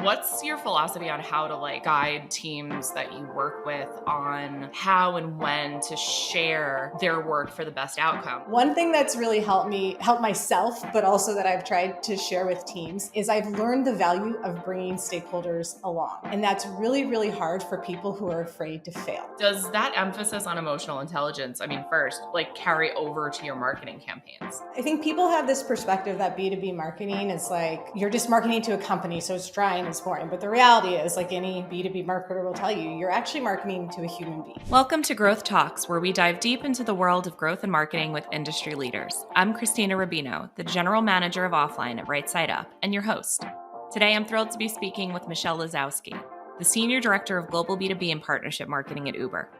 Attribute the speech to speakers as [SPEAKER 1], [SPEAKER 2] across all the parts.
[SPEAKER 1] What's your philosophy on how to guide teams that you work with on how and when to share their work for the best outcome?
[SPEAKER 2] One thing that's really helped me help myself, but also that I've tried to share with teams is I've learned the value of bringing stakeholders along. And that's really, really hard for people who are afraid to fail.
[SPEAKER 1] Does that emphasis on emotional intelligence, first, carry over to your marketing campaigns?
[SPEAKER 2] I think people have this perspective that B2B marketing is like, you're just marketing to a company, so it's dry and it's boring. But the reality is, like any B2B marketer will tell you, you're actually marketing to a human being.
[SPEAKER 1] Welcome to Growth Talks, where we dive deep into the world of growth and marketing with industry leaders. I'm Krystina Rubino, the General Manager of Offline at Right Side Up, and your host. Today, I'm thrilled to be speaking with Michelle Lisowski, the Senior Director of Global B2B and Partnership Marketing at Uber.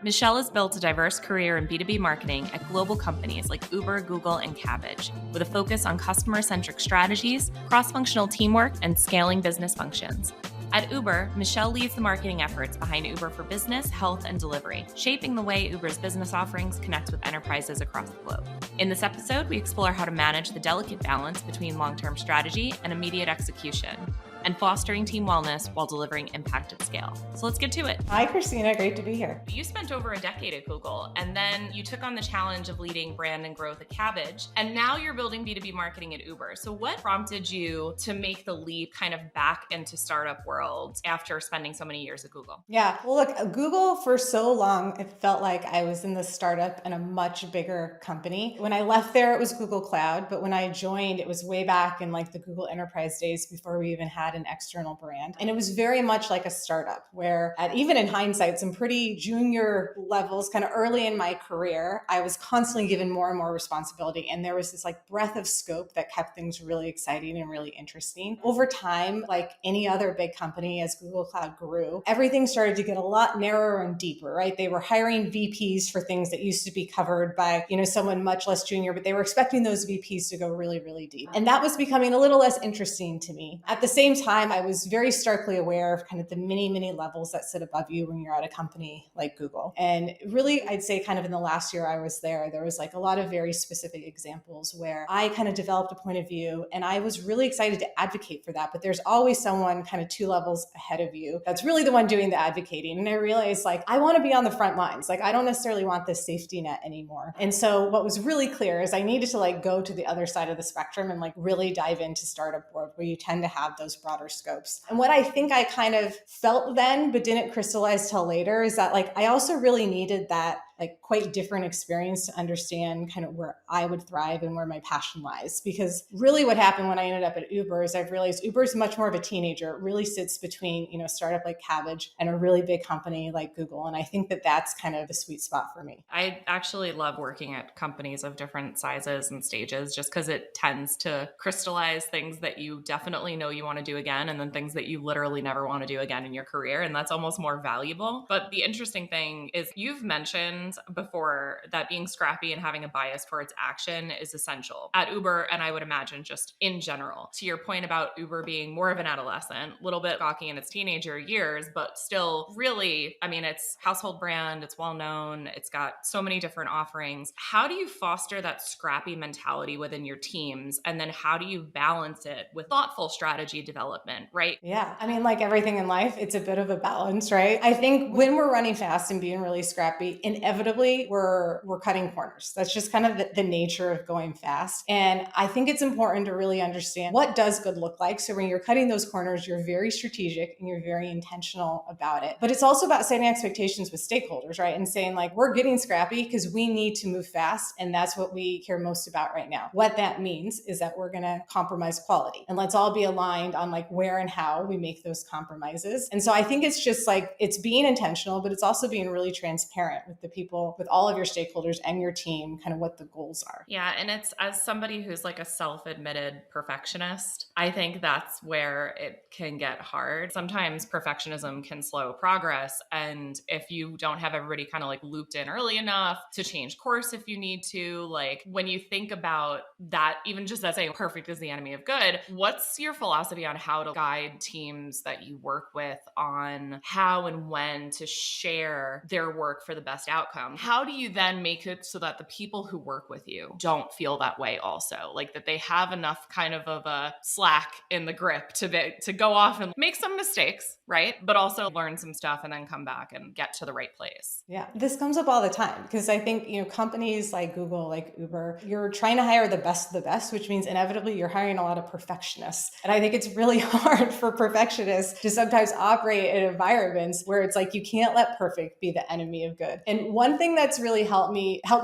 [SPEAKER 1] Michelle has built a diverse career in B2B marketing at global companies like Uber, Google, and Kabbage, with a focus on customer-centric strategies, cross-functional teamwork, and scaling business functions. At Uber, Michelle leads the marketing efforts behind Uber for business, health, and delivery, shaping the way Uber's business offerings connect with enterprises across the globe. In this episode, we explore how to manage the delicate balance between long-term strategy and immediate execution, and fostering team wellness while delivering impact at scale. So let's get to it.
[SPEAKER 2] Hi, Krystina. Great to be here.
[SPEAKER 1] You spent over a decade at Google, and then you took on the challenge of leading brand and growth at Kabbage, and now you're building B2B marketing at Uber. So what prompted you to make the leap kind of back into startup world after spending so many years at Google?
[SPEAKER 2] Yeah. Well, look, Google for so long, it felt like I was in the startup in a much bigger company. When I left there, it was Google Cloud, but when I joined, it was way back in the Google Enterprise days before we even had an external brand. And it was very much like a startup where even in hindsight, some pretty junior levels, kind of early in my career, I was constantly given more and more responsibility. And there was this breadth of scope that kept things really exciting and really interesting. Over time, like any other big company, as Google Cloud grew, everything started to get a lot narrower and deeper, right? They were hiring VPs for things that used to be covered by, someone much less junior, but they were expecting those VPs to go really, really deep. And that was becoming a little less interesting to me. At the same time, I was very starkly aware of kind of the many levels that sit above you when you're at a company like Google. And really, I'd say kind of in the last year I was there was a lot of very specific examples where I kind of developed a point of view and I was really excited to advocate for that. But there's always someone kind of two levels ahead of you that's really the one doing the advocating. And I realized I want to be on the front lines. I don't necessarily want this safety net anymore. And so what was really clear is I needed to go to the other side of the spectrum and really dive into startup world where you tend to have those broader scopes. And what I think I kind of felt then, but didn't crystallize till later, is that I also really needed that quite different experience to understand kind of where I would thrive and where my passion lies. Because really what happened when I ended up at Uber is I've realized Uber is much more of a teenager. It really sits between, a startup like Kabbage and a really big company like Google. And I think that that's kind of the sweet spot for me.
[SPEAKER 1] I actually love working at companies of different sizes and stages just because it tends to crystallize things that you definitely know you want to do again and then things that you literally never want to do again in your career. And that's almost more valuable. But the interesting thing is you've mentioned before that being scrappy and having a bias towards action is essential at Uber, and I would imagine just in general. To your point about Uber being more of an adolescent, a little bit gawky in its teenager years, but still really, it's household brand, it's well known, it's got so many different offerings. How do you foster that scrappy mentality within your teams? And then how do you balance it with thoughtful strategy development, right?
[SPEAKER 2] Yeah. Like everything in life, it's a bit of a balance, right? I think when we're running fast and being really scrappy, inevitably we're cutting corners. That's just kind of the nature of going fast. And I think it's important to really understand what does good look like. So when you're cutting those corners, you're very strategic and you're very intentional about it. But it's also about setting expectations with stakeholders, right? And saying we're getting scrappy because we need to move fast. And that's what we care most about right now. What that means is that we're going to compromise quality. And let's all be aligned on where and how we make those compromises. And so I think it's just it's being intentional, but it's also being really transparent with the people, with all of your stakeholders and your team, kind of what the goals are.
[SPEAKER 1] Yeah. And it's, as somebody who's a self-admitted perfectionist, I think that's where it can get hard. Sometimes perfectionism can slow progress. And if you don't have everybody kind of looped in early enough to change course if you need to, when you think about that, even just as saying perfect is the enemy of good, what's your philosophy on how to guide teams that you work with on how and when to share their work for the best outcome? outcome. How do you then make it so that the people who work with you don't feel that way also? Like that they have enough kind of a slack in the grip to go off and make some mistakes, right? But also learn some stuff and then come back and get to the right place.
[SPEAKER 2] Yeah, this comes up all the time because I think, companies like Google, like Uber, you're trying to hire the best of the best, which means inevitably you're hiring a lot of perfectionists. And I think it's really hard for perfectionists to sometimes operate in environments where it's like you can't let perfect be the enemy of good. And one thing that's really helped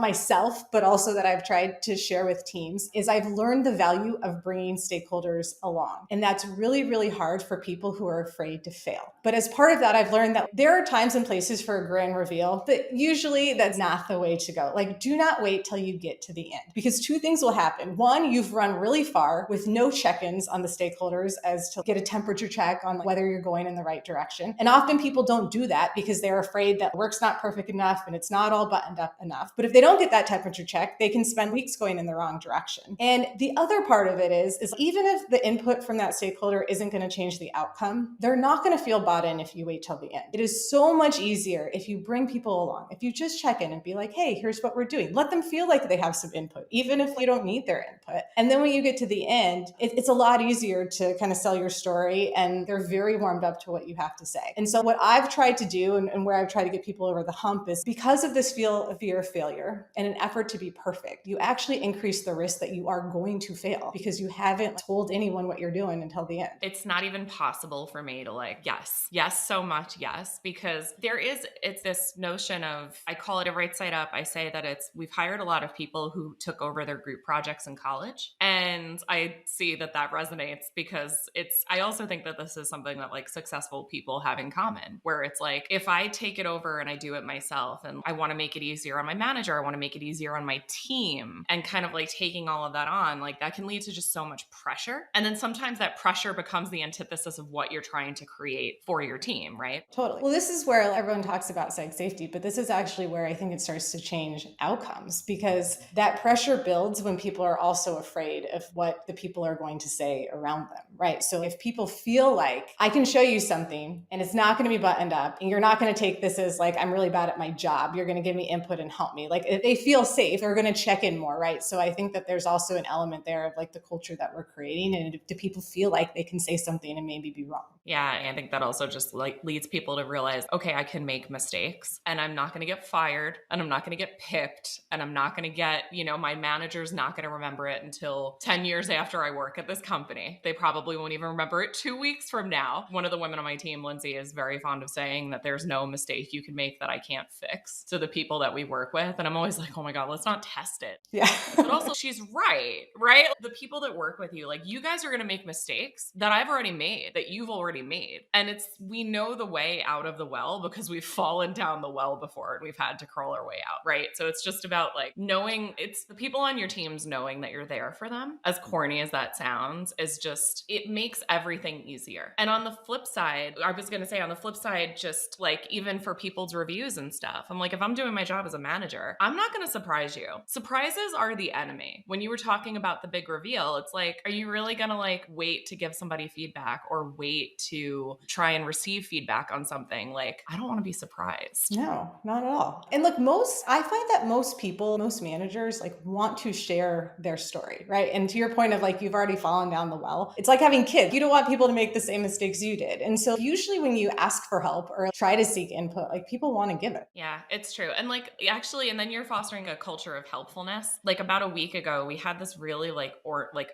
[SPEAKER 2] myself, but also that I've tried to share with teams is I've learned the value of bringing stakeholders along. And that's really, really hard for people who are afraid to fail. But as part of that, I've learned that there are times and places for a grand reveal, but usually that's not the way to go. Like, do not wait till you get to the end because two things will happen. One, you've run really far with no check-ins on the stakeholders as to get a temperature check on whether you're going in the right direction. And often people don't do that because they're afraid that work's not perfect enough and it's not all buttoned up enough. But if they don't get that temperature check, they can spend weeks going in the wrong direction. And the other part of it is even if the input from that stakeholder isn't going to change the outcome, they're not going to feel bought in if you wait till the end. It is so much easier if you bring people along. If you just check in and be like, hey, here's what we're doing. Let them feel like they have some input, even if you don't need their input. And then when you get to the end, it's a lot easier to kind of sell your story and they're very warmed up to what you have to say. And so what I've tried to do and where I've tried to get people over the hump is because of this fear of failure and an effort to be perfect, you actually increase the risk that you are going to fail because you haven't told anyone what you're doing until the end.
[SPEAKER 1] It's not even possible for me to yes, so much yes, because it's this notion of, I call it a right side up. I say that we've hired a lot of people who took over their group projects in college. And I see that resonates because I also think that this is something that like successful people have in common, where it's like, if I take it over and I do it myself and I want to make it easier on my manager, I want to make it easier on my team and kind of like taking all of that on, like that can lead to just so much pressure. And then sometimes that pressure becomes the antithesis of what you're trying to create for your team, right?
[SPEAKER 2] Totally. Well, this is where everyone talks about psych safety, but this is actually where I think it starts to change outcomes because that pressure builds when people are also afraid of what the people are going to say around them, right? So if people feel like I can show you something and it's not going to be buttoned up and you're not going to take this as like, I'm really bad at my job, you're going to give me input and help me. Like if they feel safe, they're going to check in more, right? So I think that there's also an element there of like the culture that we're creating and do people feel like they can say something and maybe be wrong?
[SPEAKER 1] Yeah, and I think that also just like leads people to realize, okay, I can make mistakes and I'm not going to get fired and I'm not going to get pipped and I'm not going to get, my manager's not going to remember it until 10 years after I work at this company. They probably won't even remember it 2 weeks from now. One of the women on my team, Lindsay, is very fond of saying that there's no mistake you can make that I can't fix to the people that we work with. And I'm always like, oh my God, let's not test it.
[SPEAKER 2] Yeah.
[SPEAKER 1] But also she's right? The people that work with you, like you guys are going to make mistakes that I've already made, that you've already made. And we know the way out of the well because we've fallen down the well before and we've had to crawl our way out, right? So it's just about like knowing, it's the people on your teams knowing that you're there for them. As corny as that sounds, it makes everything easier. And on the flip side, just like even for people's reviews and stuff, I'm like, if I'm doing my job as a manager, I'm not going to surprise you. Surprises are the enemy. When you were talking about the big reveal, it's like, are you really going to like wait to give somebody feedback or wait to try and receive feedback on something? Like, I don't want to be surprised.
[SPEAKER 2] No, not at all. And look, I find that most managers like want to share their story, right? And to your point of like, you've already fallen down the well, it's like having kids. You don't want people to make the same mistakes you did. And so usually when you ask for help or try to seek input, like people want to give it.
[SPEAKER 1] Yeah, it's true. And like, actually, and then you're fostering a culture of helpfulness. Like about a week ago, we had this really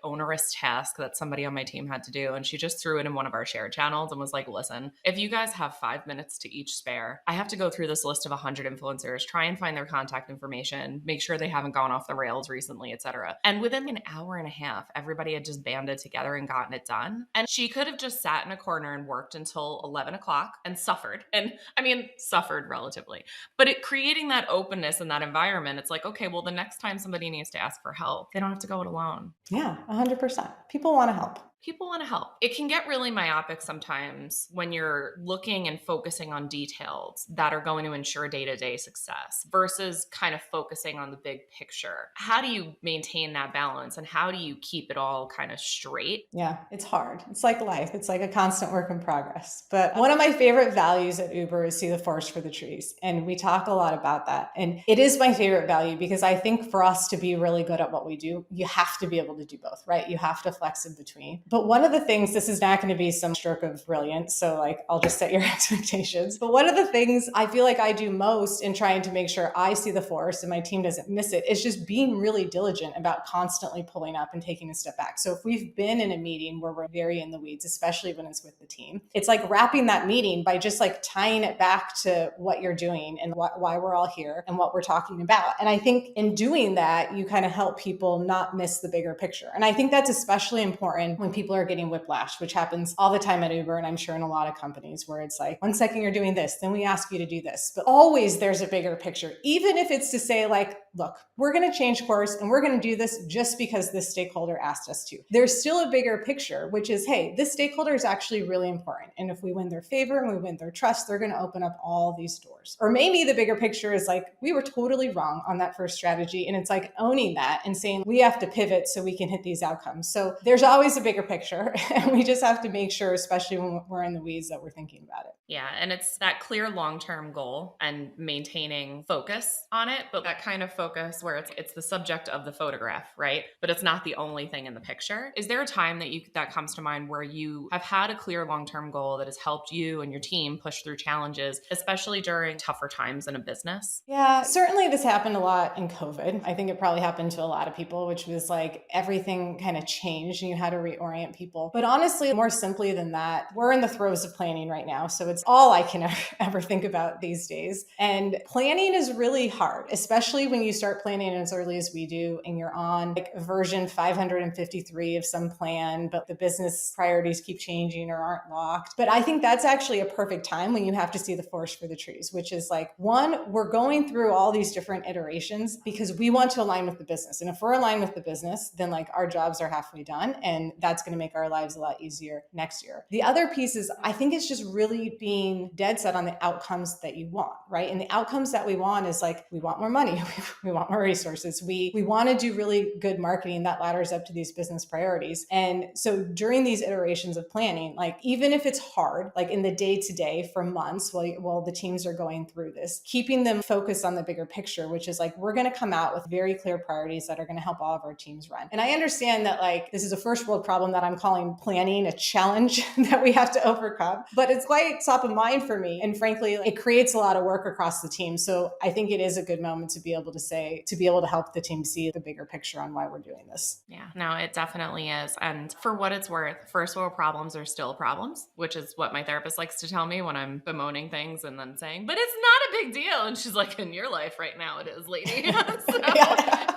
[SPEAKER 1] onerous task that somebody on my team had to do. And she just threw it in one of our shared channels and was like, listen, if you guys have 5 minutes to each spare, I have to go through this list of 100 influencers, try and find their contact information, make sure they haven't gone off the rails recently, etc. And within an hour and a half, everybody had just banded together and gotten it done. And she could have just sat in a corner and worked until 11 o'clock and suffered. And I mean, suffered relatively, but creating that openness in that environment, it's like, okay, well, the next time somebody needs to ask for help, they don't have to go it alone.
[SPEAKER 2] Yeah, 100%. People want to help.
[SPEAKER 1] People want to help. It can get really myopic sometimes when you're looking and focusing on details that are going to ensure day-to-day success versus kind of focusing on the big picture. How do you maintain that balance and how do you keep it all kind of straight?
[SPEAKER 2] Yeah, it's hard. It's like life. It's like a constant work in progress. But one of my favorite values at Uber is see the forest for the trees. And we talk a lot about that. And it is my favorite value because I think for us to be really good at what we do, you have to be able to do both, right? You have to flex in between. But one of the things, this is not going to be some stroke of brilliance. So like, I'll just set your expectations. But one of the things I feel like I do most in trying to make sure I see the forest and my team doesn't miss it is just being really diligent about constantly pulling up and taking a step back. So if we've been in a meeting where we're very in the weeds, especially when it's with the team, it's like wrapping that meeting by just like tying it back to what you're doing and why we're all here and what we're talking about. And I think in doing that, you kind of help people not miss the bigger picture. And I think that's especially important when people are getting whiplash, which happens all the time at Uber. And I'm sure in a lot of companies where it's like, 1 second you're doing this, then we ask you to do this. But always there's a bigger picture, even if it's to say like, look, we're going to change course and we're going to do this just because this stakeholder asked us to. There's still a bigger picture, which is, hey, this stakeholder is actually really important. And if we win their favor and we win their trust, they're going to open up all these doors. Or maybe the bigger picture is like, we were totally wrong on that first strategy. And it's like owning that and saying, we have to pivot so we can hit these outcomes. So there's always a bigger picture. And we just have to make sure, especially when we're in the weeds, that we're thinking about it.
[SPEAKER 1] Yeah. And it's that clear long-term goal and maintaining focus on it, but that kind of focus where it's the subject of the photograph, right? But it's not the only thing in the picture. Is there a time that comes to mind where you have had a clear long-term goal that has helped you and your team push through challenges, especially during tougher times in a business?
[SPEAKER 2] Yeah, certainly this happened a lot in COVID. I think it probably happened to a lot of people, which was like everything kind of changed and you had to reorient people. But honestly, more simply than that, we're in the throes of planning right now. So it's all I can ever think about these days. And planning is really hard, especially when you start planning as early as we do and you're on like version 553 of some plan, but the business priorities keep changing or aren't locked. But I think that's actually a perfect time when you have to see the forest for the trees, which is like, one, we're going through all these different iterations because we want to align with the business. And if we're aligned with the business, then like our jobs are halfway done and that's going to make our lives a lot easier next year. The other piece is I think it's just really being dead set on the outcomes that you want, right? And the outcomes that we want is like, we want more money. We want more resources. We want to do really good marketing that ladders up to these business priorities. And so during these iterations of planning, like even if it's hard, like in the day to day for months while the teams are going through this, keeping them focused on the bigger picture, which is like, we're going to come out with very clear priorities that are going to help all of our teams run. And I understand that like, this is a first world problem that I'm calling planning a challenge that we have to overcome, but it's quite top of mind for me. And frankly, it creates a lot of work across the team. So I think it is a good moment to be able to help the team see the bigger picture on why we're doing this.
[SPEAKER 1] Yeah, no, it definitely is. And for what it's worth, first world problems are still problems, which is what my therapist likes to tell me when I'm bemoaning things and then saying, but it's not a big deal. And she's like, in your life right now, it is, lady. So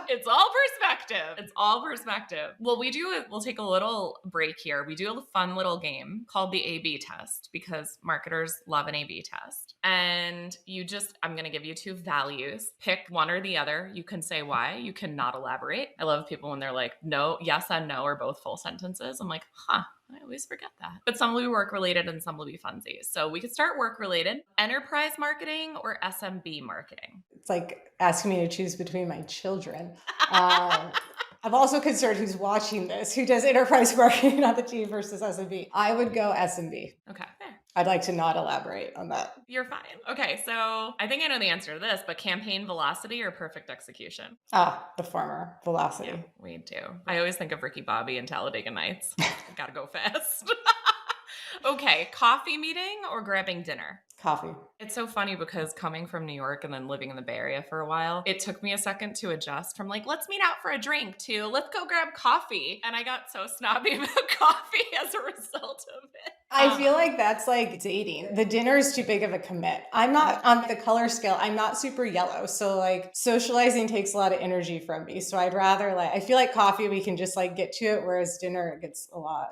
[SPEAKER 1] it's all perspective. It's all perspective. Well, we'll take a little break here. We do a fun little game called the A/B test because marketers love an A/B test. And I'm going to give you two values. Pick one or the other. You can say why. You cannot elaborate. I love people when they're like, no, yes and no are both full sentences. I'm like, I always forget that. But some will be work related and some will be funsies. So we could start work related. Enterprise marketing or SMB marketing?
[SPEAKER 2] It's like asking me to choose between my children. I'm also concerned who's watching this, who does enterprise marketing on the team versus SMB. I would go SMB.
[SPEAKER 1] Okay, fair.
[SPEAKER 2] I'd like to not elaborate on that.
[SPEAKER 1] You're fine. Okay, so I think I know the answer to this, but campaign velocity or perfect execution?
[SPEAKER 2] The former, velocity.
[SPEAKER 1] Yeah, we do. I always think of Ricky Bobby and Talladega Nights. Gotta go fast. Okay, coffee meeting or grabbing dinner?
[SPEAKER 2] Coffee.
[SPEAKER 1] It's so funny because coming from New York and then living in the Bay Area for a while, it took me a second to adjust from like, let's meet out for a drink to let's go grab coffee. And I got so snobby about coffee as a result of it.
[SPEAKER 2] I feel like that's like dating. The dinner is too big of a commit. I'm not on the color scale. I'm not super yellow. So like socializing takes a lot of energy from me. So I'd rather I feel like coffee, we can just like get to it. Whereas dinner, it gets a lot.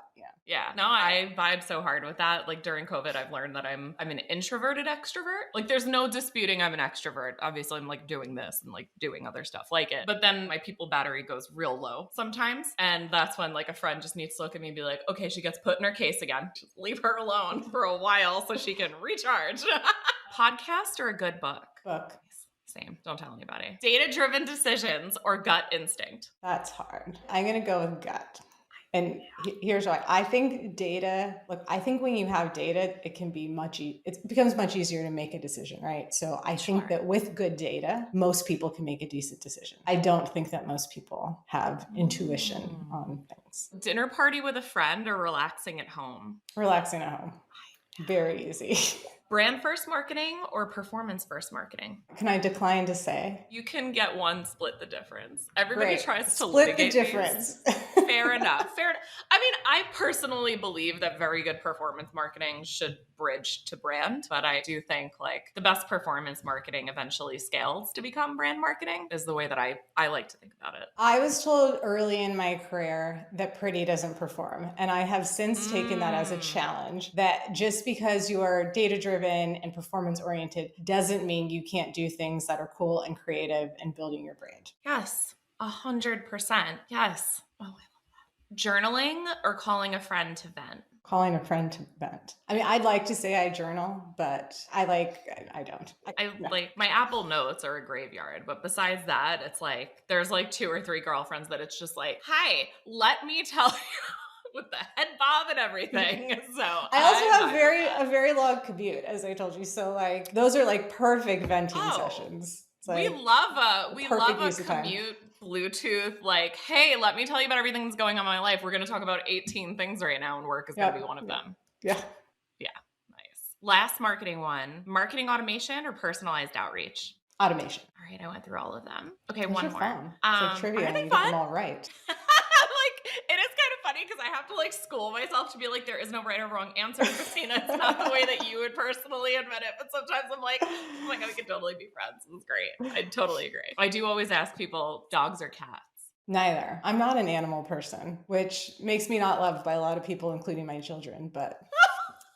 [SPEAKER 1] Yeah. No, I vibe so hard with that. Like during COVID, I've learned that I'm an introverted extrovert. Like there's no disputing I'm an extrovert. Obviously, I'm like doing this and like doing other stuff like it. But then my people battery goes real low sometimes. And that's when like a friend just needs to look at me and be like, okay, she gets put in her case again. Just leave her alone for a while so she can recharge. Podcast or a good book?
[SPEAKER 2] Book.
[SPEAKER 1] Same. Don't tell anybody. Data-driven decisions or gut instinct?
[SPEAKER 2] That's hard. I'm going to go with gut. And here's why. I think I think when you have data, it can be it becomes much easier to make a decision, right? So I think that with good data, most people can make a decent decision. I don't think that most people have intuition on things.
[SPEAKER 1] Dinner party with a friend or relaxing at home?
[SPEAKER 2] Relaxing at home. Very easy.
[SPEAKER 1] Brand first marketing or performance first marketing?
[SPEAKER 2] Can I decline to say?
[SPEAKER 1] You can get one, split the difference. Everybody tries to
[SPEAKER 2] split the difference.
[SPEAKER 1] Fair enough. I mean, I personally believe that very good performance marketing should bridge to brand, but I do think like the best performance marketing eventually scales to become brand marketing is the way that I like to think about it.
[SPEAKER 2] I was told early in my career that pretty doesn't perform. And I have since taken that as a challenge, that just because you are data-driven and performance-oriented doesn't mean you can't do things that are cool and creative and building your brand.
[SPEAKER 1] Yes, 100%. Yes. Oh, I love that. Journaling or calling a friend to vent?
[SPEAKER 2] Calling a friend to vent. I mean, I'd like to say I journal, but I don't.
[SPEAKER 1] Like my Apple Notes are a graveyard, but besides that, it's like there's like 2 or 3 girlfriends that it's just like, hi, let me tell you with the head bob and everything. So
[SPEAKER 2] I also have a very long commute, as I told you. So like those are like perfect venting sessions.
[SPEAKER 1] Like we love a commute Bluetooth, like, hey, let me tell you about everything that's going on in my life. We're going to talk about 18 things right now, and work is going to be one of them.
[SPEAKER 2] Yeah.
[SPEAKER 1] Nice. Last marketing one, marketing automation or personalized outreach?
[SPEAKER 2] Automation.
[SPEAKER 1] All right, I went through all of them. Okay, one more.
[SPEAKER 2] Fun. It's like trivia and you get them all right.
[SPEAKER 1] Like, it is kind of funny because I have to like school myself to be like, there is no right or wrong answer, Krystina. It's not the way that you would personally admit it. But sometimes I'm like, oh my God, we could totally be friends. This is great. I totally agree. I do always ask people, dogs or cats?
[SPEAKER 2] Neither. I'm not an animal person, which makes me not loved by a lot of people, including my children, but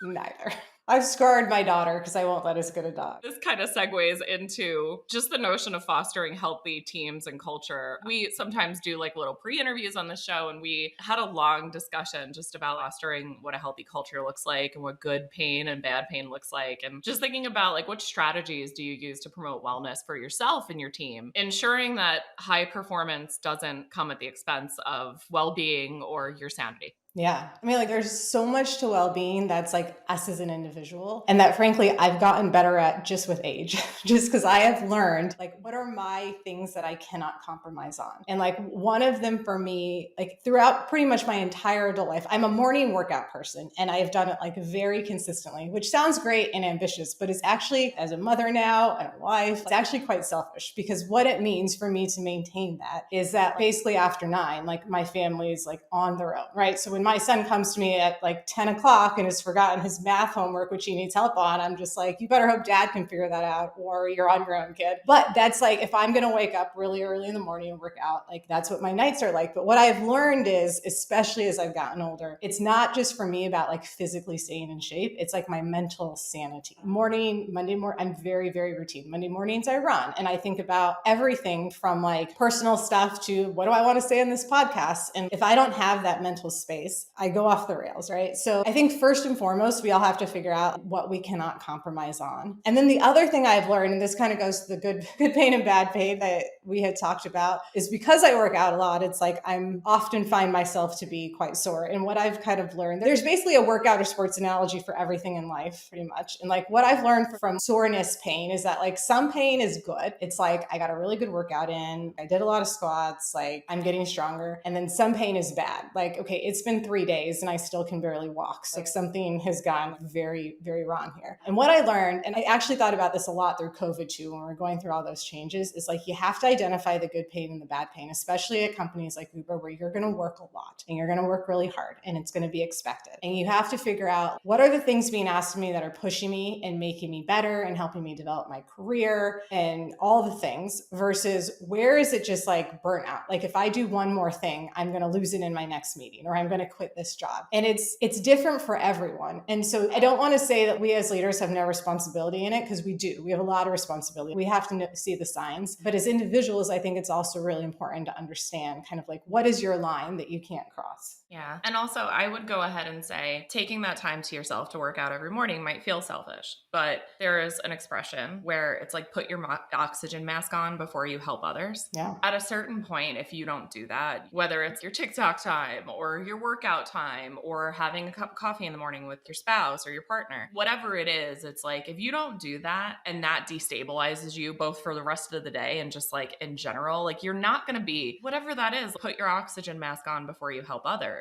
[SPEAKER 2] neither. I've scarred my daughter because I won't let us get a dog.
[SPEAKER 1] This kind of segues into just the notion of fostering healthy teams and culture. We sometimes do like little pre-interviews on the show, and we had a long discussion just about fostering what a healthy culture looks like and what good pain and bad pain looks like. And just thinking about like what strategies do you use to promote wellness for yourself and your team, ensuring that high performance doesn't come at the expense of well-being or your sanity.
[SPEAKER 2] Yeah. I mean, like there's so much to well-being that's like us as an individual, and that frankly, I've gotten better at just with age, just because I have learned like, what are my things that I cannot compromise on? And like one of them for me, like throughout pretty much my entire adult life, I'm a morning workout person, and I have done it like very consistently, which sounds great and ambitious, but it's actually, as a mother now and a wife, it's actually quite selfish, because what it means for me to maintain that is that basically after 9, like my family is like on their own, right? So when my son comes to me at like 10 o'clock and has forgotten his math homework, which he needs help on, I'm just like, you better hope dad can figure that out, or you're on your own, kid. But that's like, if I'm going to wake up really early in the morning and work out, like that's what my nights are like. But what I've learned is, especially as I've gotten older, it's not just for me about like physically staying in shape. It's like my mental sanity. Monday morning, I'm very, very routine. Monday mornings I run, and I think about everything from like personal stuff to what do I want to say in this podcast? And if I don't have that mental space, I go off the rails, right? So I think first and foremost, we all have to figure out what we cannot compromise on. And then the other thing I've learned, and this kind of goes to the good pain and bad pain that we had talked about, is because I work out a lot, it's like I'm often find myself to be quite sore. And what I've kind of learned, there's basically a workout or sports analogy for everything in life, pretty much. And like what I've learned from soreness pain is that like some pain is good. It's like I got a really good workout in, I did a lot of squats, like I'm getting stronger. And then some pain is bad. Like, okay, it's been 3 days and I still can barely walk. So like something has gone very, very wrong here. And what I learned, and I actually thought about this a lot through COVID too, when we're going through all those changes, is like you have to identify the good pain and the bad pain, especially at companies like Uber, where you're going to work a lot and you're going to work really hard and it's going to be expected. And you have to figure out what are the things being asked of me that are pushing me and making me better and helping me develop my career and all the things, versus where is it just like burnout? Like if I do one more thing, I'm going to lose it in my next meeting, or I'm going to quit this job. And it's different for everyone. And so I don't want to say that we as leaders have no responsibility in it, because we do. We have a lot of responsibility. We have to see the signs. But as individuals, I think it's also really important to understand kind of like, what is your line that you can't cross?
[SPEAKER 1] Yeah. And also, I would go ahead and say taking that time to yourself to work out every morning might feel selfish, but there is an expression where it's like, put your oxygen mask on before you help others.
[SPEAKER 2] Yeah.
[SPEAKER 1] At a certain point, if you don't do that, whether it's your TikTok time or your workout time or having a cup of coffee in the morning with your spouse or your partner, whatever it is, it's like, if you don't do that and that destabilizes you both for the rest of the day and just like in general, like you're not going to be, whatever that is, put your oxygen mask on before you help others.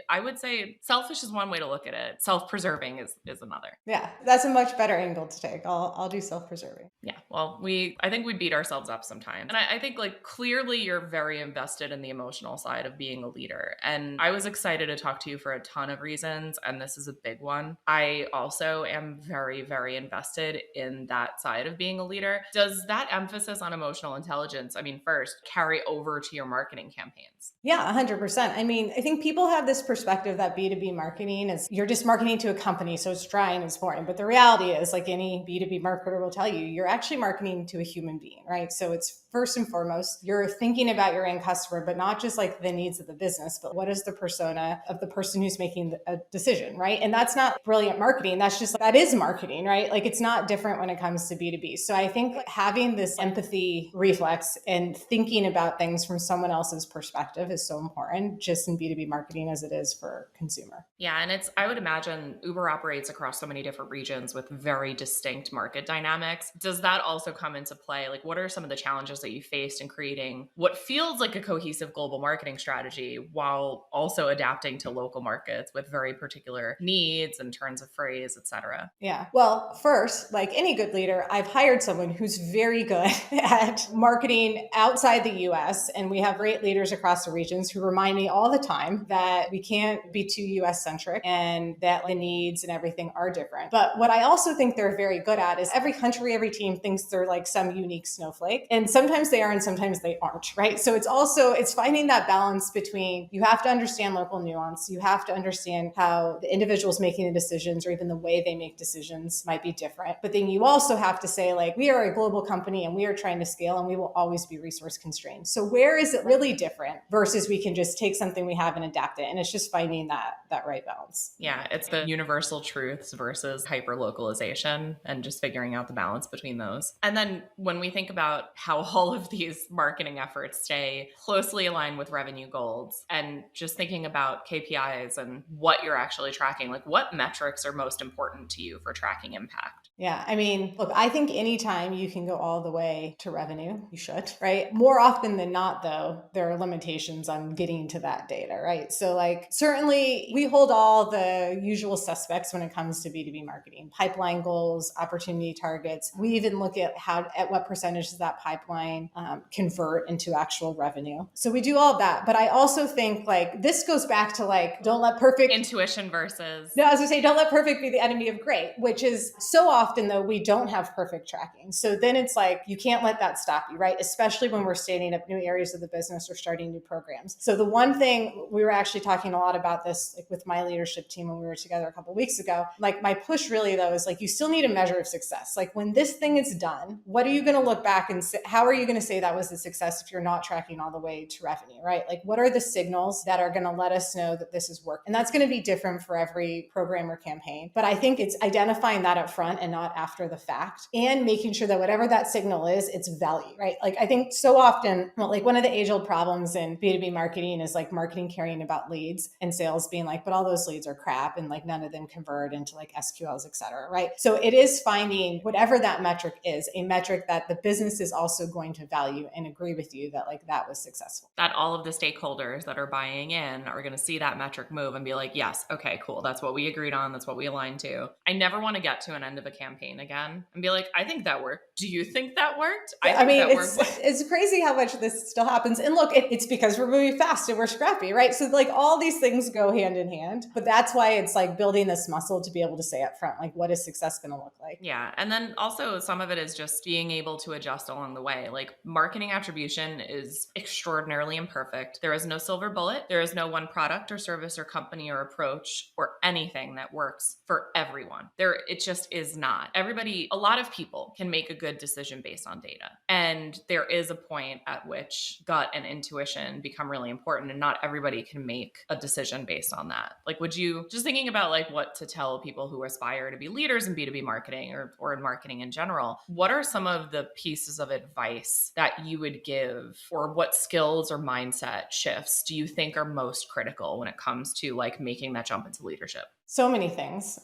[SPEAKER 1] I would say selfish is one way to look at it. Self-preserving is another.
[SPEAKER 2] Yeah, that's a much better angle to take. I'll do self-preserving.
[SPEAKER 1] Yeah, well, I think we beat ourselves up sometimes. And I think like clearly you're very invested in the emotional side of being a leader. And I was excited to talk to you for a ton of reasons. And this is a big one. I also am very, very invested in that side of being a leader. Does that emphasis on emotional intelligence, I mean, first, carry over to your marketing campaigns?
[SPEAKER 2] Yeah, 100%. I mean, I think people have this perspective that B2B marketing is you're just marketing to a company, so it's dry and it's boring. But the reality is, like any B2B marketer will tell you, you're actually marketing to a human being, right? So it's first and foremost, you're thinking about your end customer, but not just like the needs of the business, but what is the persona of the person who's making a decision, right? And that's not brilliant marketing. That's just, that is marketing, right? Like it's not different when it comes to B2B. So I think having this empathy reflex and thinking about things from someone else's perspective is so important, just in B2B marketing as it is for consumer.
[SPEAKER 1] Yeah. And I would imagine Uber operates across so many different regions with very distinct market dynamics. Does that also come into play? Like, what are some of the challenges that you faced in creating what feels like a cohesive global marketing strategy while also adapting to local markets with very particular needs and turns of phrase, et cetera?
[SPEAKER 2] Yeah. Well, first, like any good leader, I've hired someone who's very good at marketing outside the US. And we have great leaders across the regions who remind me all the time that we can't be too US centric and that the needs and everything are different. But what I also think they're very good at is every country, every team thinks they're like some unique snowflake. And sometimes they are and sometimes they aren't, right? So it's finding that balance between, you have to understand local nuance. You have to understand how the individuals making the decisions or even the way they make decisions might be different. But then you also have to say, like, we are a global company and we are trying to scale and we will always be resource constrained. So where is it really different versus we can just take something we have and adapt it? And it's just finding that right balance.
[SPEAKER 1] Yeah, it's the universal truths versus hyper localization and just figuring out the balance between those. And then when we think about how all of these marketing efforts stay closely aligned with revenue goals and just thinking about KPIs and what you're actually tracking, like what metrics are most important to you for tracking impact?
[SPEAKER 2] Yeah. I mean, look, I think anytime you can go all the way to revenue, you should, right? More often than not, though, there are limitations on getting to that data, right? So like, certainly we hold all the usual suspects when it comes to B2B marketing, pipeline goals, opportunity targets. We even look at at what percentage does that pipeline convert into actual revenue. So we do all of that. But I also think like, this goes back to like, don't let perfect
[SPEAKER 1] intuition versus,
[SPEAKER 2] no, as I say, don't let perfect be the enemy of great, which is so often though, we don't have perfect tracking. So then it's like, you can't let that stop you, right? Especially when we're standing up new areas of the business or starting new programs. So the one thing, we were actually talking a lot about this like with my leadership team when we were together a couple of weeks ago, like my push really though, is like, you still need a measure of success. Like when this thing is done, what are you going to look back and say, how are you going to say that was a success if you're not tracking all the way to revenue, right? Like what are the signals that are going to let us know that this is working? And that's going to be different for every program or campaign. But I think it's identifying that up front and not after the fact, and making sure that whatever that signal is, it's value, right? Like I think so often, well, like one of the age-old problems in B2B marketing is like marketing caring about leads and sales being like, but all those leads are crap and like none of them convert into like SQLs, et cetera, right? So it is finding whatever that metric is, a metric that the business is also going to value and agree with you that like that was successful.
[SPEAKER 1] That all of the stakeholders that are buying in are going to see that metric move and be like, yes, okay, cool. That's what we agreed on. That's what we aligned to. I never want to get to an end of a campaign again and be like, I think that worked. Do you think that worked?
[SPEAKER 2] I mean, it's crazy how much this still happens. And look, it's because we're moving fast and we're scrappy, right? So like all these things go hand in hand, but that's why it's like building this muscle to be able to say up front, like, what is success going to look like?
[SPEAKER 1] Yeah. And then also some of it is just being able to adjust along the way. Like marketing attribution is extraordinarily imperfect. There is no silver bullet. There is no one product or service or company or approach or anything that works for everyone. It just is not. Everybody, a lot of people can make a good decision based on data. And there is a point at which gut and intuition become really important, and not everybody can make a decision based on that. Like, would you, just thinking about like what to tell people who aspire to be leaders in B2B marketing or in marketing in general, what are some of the pieces of advice that you would give, or what skills or mindset shifts do you think are most critical when it comes to like making that jump into leadership?
[SPEAKER 2] So many things.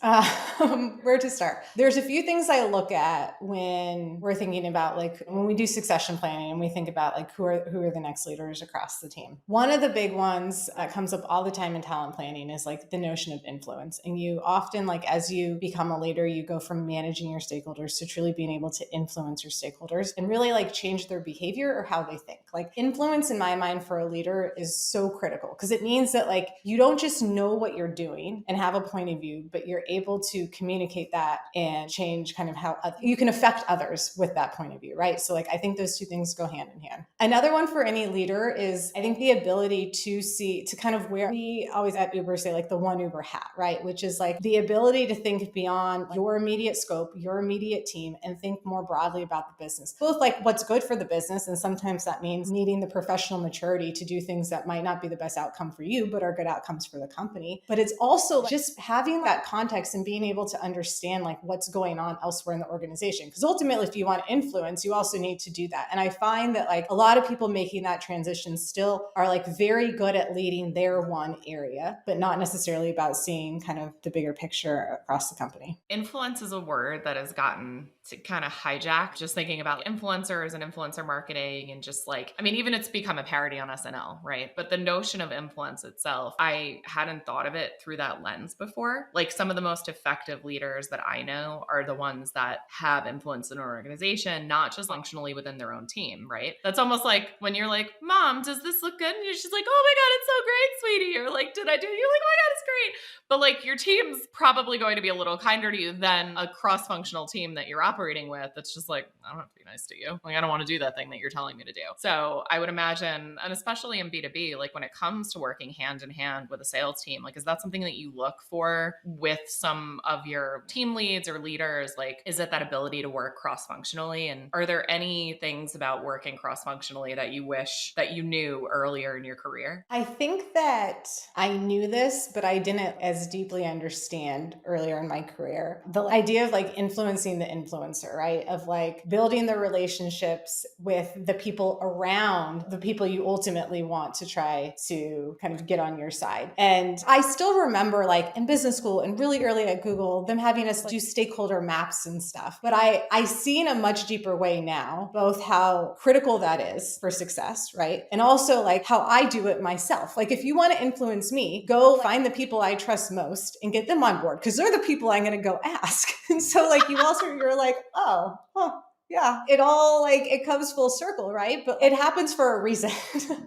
[SPEAKER 2] Where to start? There's a few things I look at when we're thinking about, like, when we do succession planning and we think about like who are the next leaders across the team. One of the big ones that comes up all the time in talent planning is like the notion of influence. And you often, like, as you become a leader, you go from managing your stakeholders to truly being able to influence your stakeholders and really like change their behavior or how they think. Like, influence in my mind for a leader is so critical because it means that like you don't just know what you're doing and have a point of view, but you're able to communicate that and change kind of how you can affect others with that point of view, right? So like, I think those two things go hand in hand. Another one for any leader is, I think, the ability to kind of wear, we always at Uber say like the one Uber hat, right? Which is like the ability to think beyond your immediate scope, your immediate team, and think more broadly about the business. Both like what's good for the business, and sometimes that means needing the professional maturity to do things that might not be the best outcome for you, but are good outcomes for the company. But it's also just having that context and being able to understand like what's going on elsewhere in the organization. Because ultimately, if you want influence, you also need to do that. And I find that like a lot of people making that transition still are like very good at leading their one area, but not necessarily about seeing kind of the bigger picture across the company.
[SPEAKER 1] Influence is a word that has gotten to kind of hijack, just thinking about influencers and influencer marketing, and just like, I mean, even it's become a parody on SNL, right? But the notion of influence itself, I hadn't thought of it through that lens before. Like, some of the most effective leaders that I know are the ones that have influence in an organization, not just functionally within their own team, right? That's almost like when you're like, Mom, does this look good? And she's like, oh my God, it's so great, sweetie. Or like, did I do it? You're like, oh my God, it's great. But like, your team's probably going to be a little kinder to you than a cross-functional team that you're operating with that's just like, I don't have to be nice to you. Like, I don't want to do that thing that you're telling me to do. So I would imagine, and especially in B2B, like when it comes to working hand in hand with a sales team, like, is that something that you look for with some of your team leads or leaders? Like, is it that ability to work cross-functionally? And are there any things about working cross-functionally that you wish that you knew earlier in your career?
[SPEAKER 2] I think that I knew this, but I didn't as deeply understand earlier in my career. The idea of like influencing the influencer, right? Of like building the relationships with the people around the people you ultimately want to try to kind of get on your side. And I still remember like in business school and really early at Google, them having us do stakeholder maps and stuff. But I see in a much deeper way now, both how critical that is for success, right? And also like how I do it myself. Like, if you want to influence me, go find the people I trust most and get them on board, because they're the people I'm going to go ask. And so like you're like, oh, huh. Yeah, it all like it comes full circle, right? But it happens for a reason.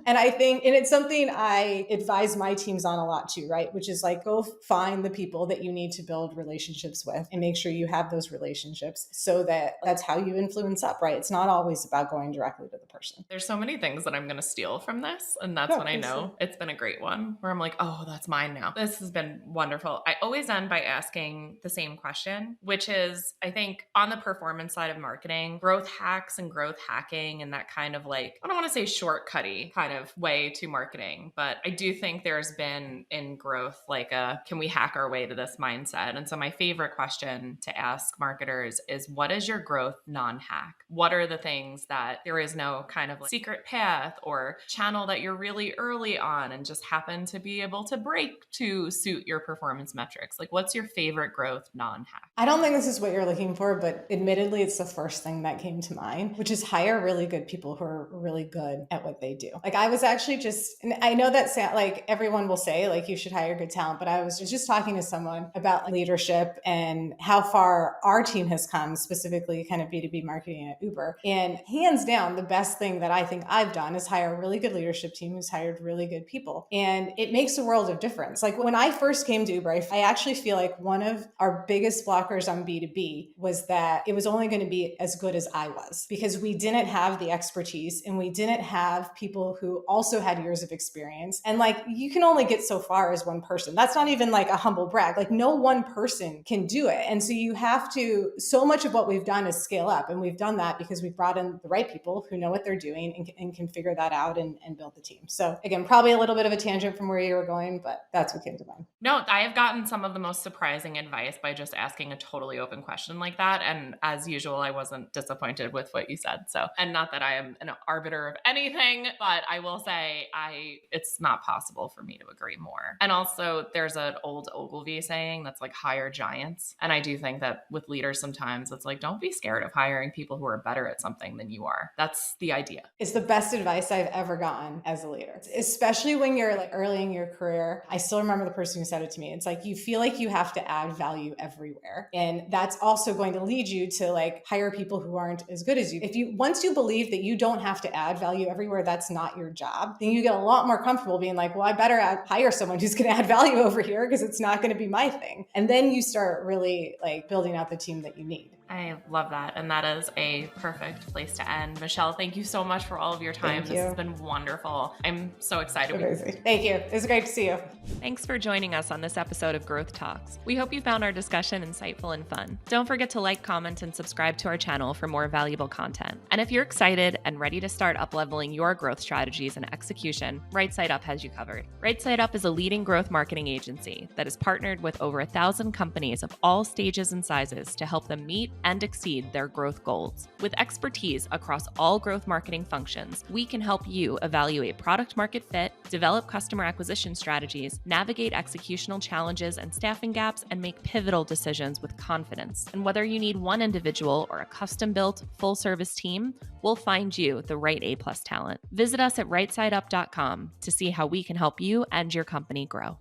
[SPEAKER 2] And I think, and it's something I advise my teams on a lot too, right? Which is like, go find the people that you need to build relationships with and make sure you have those relationships so that that's how you influence up, right? It's not always about going directly to the person.
[SPEAKER 1] There's so many things that I'm going to steal from this. And that's
[SPEAKER 2] Go,
[SPEAKER 1] when I
[SPEAKER 2] please
[SPEAKER 1] know
[SPEAKER 2] do.
[SPEAKER 1] it's been a great one, where I'm like, oh, that's mine now. This has been wonderful. I always end by asking the same question, which is, I think on the performance side of marketing, growth hacks and growth hacking and that kind of like, I don't want to say shortcutty kind of way to marketing, but I do think there's been in growth like can we hack our way to this mindset? And so my favorite question to ask marketers is, what is your growth non-hack? What are the things that there is no kind of like secret path or channel that you're really early on and just happen to be able to break to suit your performance metrics? Like, what's your favorite growth non-hack?
[SPEAKER 2] I don't think this is what you're looking for, but admittedly, it's the first thing thing that came to mind, which is hire really good people who are really good at what they do. Like I was actually and I know that like everyone will say like you should hire good talent, but I was just talking to someone about leadership and how far our team has come, specifically kind of B2B marketing at Uber. And hands down, the best thing that I think I've done is hire a really good leadership team who's hired really good people. And it makes a world of difference. Like when I first came to Uber, I actually feel like one of our biggest blockers on B2B was that it was only going to be as good as I was, because we didn't have the expertise and we didn't have people who also had years of experience. And like, you can only get so far as one person. That's not even like a humble brag. Like no one person can do it. And so you have to, so much of what we've done is scale up. And we've done that because we've brought in the right people who know what they're doing and can figure that out and build the team. So again, probably a little bit of a tangent from where you were going, but that's what came to mind.
[SPEAKER 1] No, I have gotten some of the most surprising advice by just asking a totally open question like that. And as usual, I wasn't disappointed with what you said. So, and not that I am an arbiter of anything, but I will say it's not possible for me to agree more. And also there's an old Ogilvy saying that's like hire giants. And I do think that with leaders, sometimes it's like, don't be scared of hiring people who are better at something than you are. That's the idea.
[SPEAKER 2] It's the best advice I've ever gotten as a leader, especially when you're like early in your career. I still remember the person who said it to me. It's like, you feel like you have to add value everywhere. And that's also going to lead you to like hire people who aren't as good as you. Once you believe that you don't have to add value everywhere, that's not your job, then you get a lot more comfortable being like, well, I better hire someone who's going to add value over here because it's not going to be my thing. And then you start really like building out the team that you need.
[SPEAKER 1] I love that. And that is a perfect place to end. Michelle, thank you so much for all of your time. This has been wonderful. I'm so excited.
[SPEAKER 2] Thank you. It was great to see you.
[SPEAKER 1] Thanks for joining us on this episode of Growth Talks. We hope you found our discussion insightful and fun. Don't forget to like, comment, and subscribe to our channel for more valuable content. And if you're excited and ready to start up-leveling your growth strategies and execution, Right Side Up has you covered. Right Side Up is a leading growth marketing agency that has partnered with over 1,000 companies of all stages and sizes to help them meet and exceed their growth goals. With expertise across all growth marketing functions, we can help you evaluate product market fit, develop customer acquisition strategies, navigate executional challenges and staffing gaps, and make pivotal decisions with confidence. And whether you need one individual or a custom-built, full-service team, we'll find you the right A+ talent. Visit us at rightsideup.com to see how we can help you and your company grow.